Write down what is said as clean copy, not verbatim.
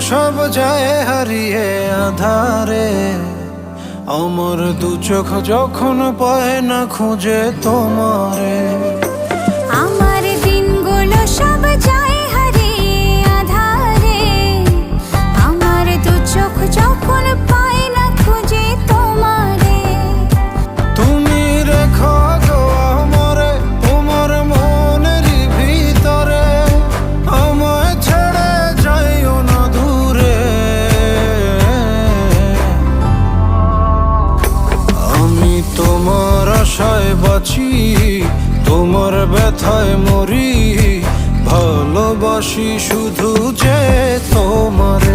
সব যায় হারিয়ে আধারে। আমার দু চোখ যখন পায় না খুঁজে তোমারে। আমার দিনগুলো সব যায় হারিয়ে আধারে। আমার দু চোখ যখন পায় না খুঁজে তোমারে। তুমি রেখো গো আমারে তোমার মনেরই ভিতরে, আমায় ছেড়ে যাইও না দূরে। আমি তোমার আশায় বাঁচি, তোমার ব্যথায় মরি, ভালোবাসি শুধু যে তোমার।